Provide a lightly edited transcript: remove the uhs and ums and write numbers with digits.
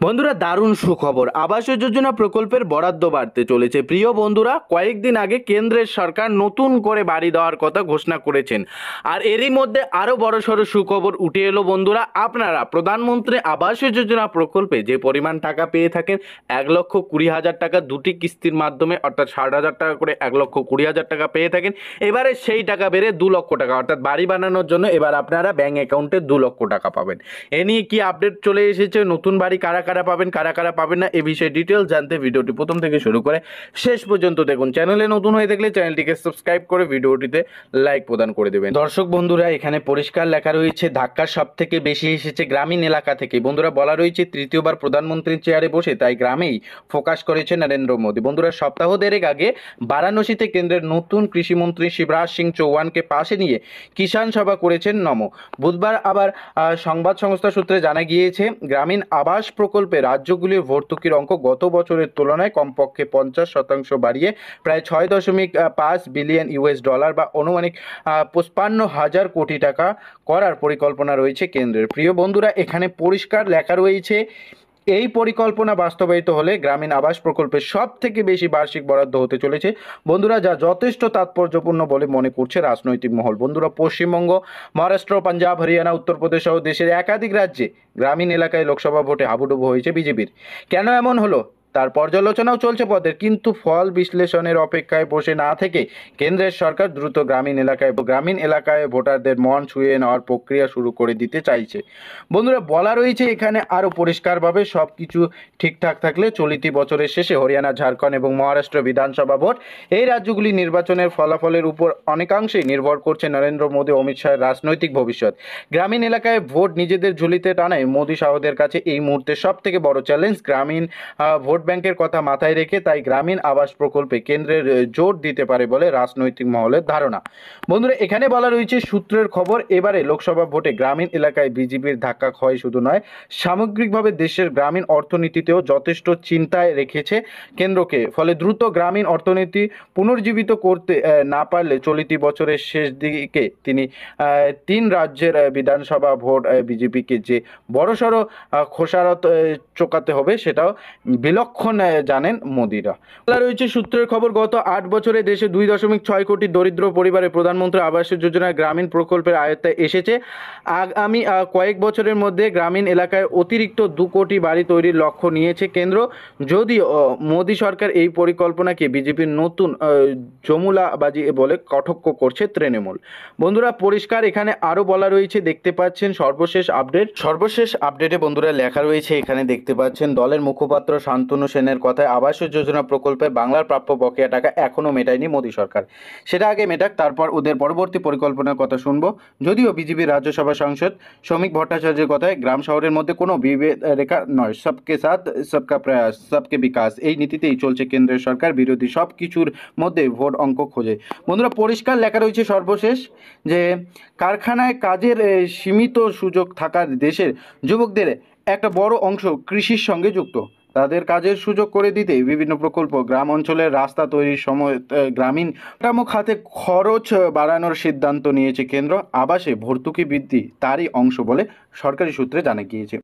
বন্ধুরা, দারুণ সুখবর। আবাস যোজনা প্রকল্পের বরাদ্দ বাড়তে চলেছে। প্রিয় বন্ধুরা, কয়েকদিন আগে কেন্দ্রের সরকার নতুন করে বাড়ি দেওয়ার কথা ঘোষণা করেছেন। আর এরই মধ্যে আরও বড়সড় সুখবর উঠে এলো। বন্ধুরা, আপনারা প্রধানমন্ত্রী আবাস যোজনা প্রকল্পে যে পরিমাণ টাকা পেয়ে থাকেন, 1,20,000 টাকা দুটি কিস্তির মাধ্যমে, অর্থাৎ 60,000 টাকা করে 1,20,000 টাকা পেয়ে থাকেন। এবারে সেই টাকা বেড়ে 2 লক্ষ টাকা, অর্থাৎ বাড়ি বানানোর জন্য এবার আপনারা ব্যাঙ্ক অ্যাকাউন্টে 2 লক্ষ টাকা পাবেন। এ নিয়ে কি আপডেট চলে এসেছে? নতুন বাড়ি কারা কারা পাবেন, কারা কারা পাবেন না, এ বিষয়ে ডিটেলস জানতে ভিডিওটি প্রথম থেকে শুরু করে শেষ পর্যন্ত দেখুন। চ্যানেলে নতুন হয়ে থাকলে চ্যানেলটিকে সাবস্ক্রাইব করে ভিডিওটিতে লাইক প্রদান করে দেবেন। দর্শক বন্ধুরা, এখানে পরিষ্কার লেখা রয়েছে ধাক্কা সব থেকে বেশি এসেছে গ্রামীণ এলাকা থেকে। বন্ধুরা, বলা রয়েছে তৃতীয়বার প্রধানমন্ত্রীর চেয়ারে বসে তাই গ্রামেই ফোকাস করেছে নরেন্দ্র মোদী। বন্ধুরা, সপ্তাহ দেড়েক আগে বারাণসীতে কেন্দ্রের নতুন কৃষিমন্ত্রী শিবরাজ সিং চৌহানকে পাশে নিয়ে কিষাণ সভা করেছেন নমো। বুধবার আবার সংবাদ সংস্থা সূত্রে জানা গিয়েছে, গ্রামীণ আবাস প্রকল্পে রাজ্যগুলির ভর্তুকির অঙ্ক গত বছরের তুলনায় কমপক্ষে 50% বাড়িয়ে প্রায় 6.5 বিলিয়ন ইউএস ডলার বা অনুমানিক 55,000 কোটি টাকা করার পরিকল্পনা রয়েছে কেন্দ্রের। প্রিয় বন্ধুরা, এখানে পরিষ্কার লেখা রয়েছে, এই পরিকল্পনা বাস্তবায়িত হলে গ্রামীণ আবাস প্রকল্পের সব থেকে বেশি বার্ষিক বরাদ্দ হতে চলেছে। বন্ধুরা, যা যথেষ্ট তাৎপর্যপূর্ণ বলে মনে করছে রাজনৈতিক মহল। বন্ধুরা, পশ্চিমবঙ্গ, মহারাষ্ট্র, পাঞ্জাব, হরিয়ানা, উত্তরপ্রদেশ সহ দেশের একাধিক রাজ্যে গ্রামীণ এলাকায় লোকসভা ভোটে হাবুডুবু হয়েছে বিজেপির। কেন এমন হলো তার পর্যালোচনাও চলছে পদের, কিন্তু ফল বিশ্লেষণের অপেক্ষায় বসে না থেকে কেন্দ্রের সরকার দ্রুত গ্রামীণ এলাকায় ভোটারদের মন ছুঁয়ে নেওয়ার প্রক্রিয়া শুরু করে দিতে চাইছে। বন্ধুরা, বলা রয়েছে এখানে আরও পরিষ্কারভাবে সব কিছু ঠিকঠাক থাকলে চলতি বছরের শেষে হরিয়ানা, ঝাড়খণ্ড এবং মহারাষ্ট্র বিধানসভা ভোট, এই রাজ্যগুলি নির্বাচনের ফলাফলের উপর অনেকাংশেই নির্ভর করছে নরেন্দ্র মোদী, অমিত শাহের রাজনৈতিক ভবিষ্যৎ। গ্রামীণ এলাকায় ভোট নিজেদের ঝুলিতে টানায় মোদী শাহদের কাছে এই মুহূর্তে সব থেকে বড় চ্যালেঞ্জ। গ্রামীণ ভোট ব্যাংকের কথা মাথায় রেখে তাই গ্রামীণ আবাস প্রকল্পে কেন্দ্রের জোর দিতে পারে বলে রাজনৈতিক মহলের ধারণা। বন্ধুরা, এখানে বলা রয়েছে সূত্রের খবর, এবারে লোকসভা ভোটে গ্রামীণ এলাকায় বিজেপির ধাক্কা ক্ষয় শুধু নয়, সামগ্রিকভাবে দেশের গ্রামীণ অর্থনীতিতেও যথেষ্ট চিন্তায় রেখেছে কেন্দ্রকে। ফলে দ্রুত গ্রামীণ অর্থনীতি পুনর্জীবিত করতে না পারলে চলতি বছরের শেষ দিকে তিনি 3 রাজ্যের বিধানসভা ভোট বিজেপিকে যে বড়সড় খোসারত চোকাতে হবে সেটাও বিলক্ষণ জানেন মোদিরা। বলা রয়েছে সূত্রের খবর, গত 8 বছরে দেশে 2.6 কোটি দরিদ্র পরিবারে প্রধানমন্ত্রী আবাস যোজনার গ্রামীণ প্রকল্পের আয়ত্তায় এসেছে। আগামী কয়েক বছরের মধ্যে গ্রামীণ এলাকায় অতিরিক্ত 2 কোটি বাড়ি তৈরির লক্ষ্য নিয়েছে কেন্দ্র। যদিও মোদী সরকার এই পরিকল্পনাকে বিজেপির নতুন জমুলাবাজি বলে কটাক্ষ করছে তৃণমূল। বন্ধুরা, পরিষ্কার এখানে আরও বলা রয়েছে, দেখতে পাচ্ছেন সর্বশেষ আপডেটে বন্ধুরা লেখা রয়েছে, এখানে দেখতে পাচ্ছেন দলের মুখপাত্র শান্তনু সেনের কথায় আবাস যোজনা প্রকল্পে বাংলার প্রাপ্য বকেয়া টাকা এখনও মেটায়নি মোদী সরকার। সেটা আগে মেটাক, তারপর ওদের পরবর্তী পরিকল্পনার কথা শুনবো। যদিও বিজেপির রাজ্যসভা সাংসদ শ্রমিক ভট্টাচার্যের কথায় গ্রাম শহরের মধ্যে কোনো বিভেদ রেখা নয়, সবকে সাথ সবকা প্রয়াস সবকে বিকাশ, এই নীতিতেই চলছে কেন্দ্রের সরকার। বিরোধী সব কিছুর মধ্যে ভোট অঙ্ক খোঁজে। বন্ধুরা, পরিষ্কার লেখা রয়েছে সর্বশেষ যে কারখানায় কাজের সীমিত সুযোগ থাকার দেশের যুবকদের একটা বড় অংশ কৃষির সঙ্গে যুক্ত। তাদের কাজের সুযোগ করে দিতে বিভিন্ন প্রকল্প, গ্রাম অঞ্চলের রাস্তা তৈরির সময় গ্রামীণ কাঠামো খাতে খরচ বাড়ানোর সিদ্ধান্ত নিয়েছে কেন্দ্র। আবাসে ভর্তুকি বৃদ্ধি তারই অংশ বলে সরকারি সূত্রে জানা গিয়েছে।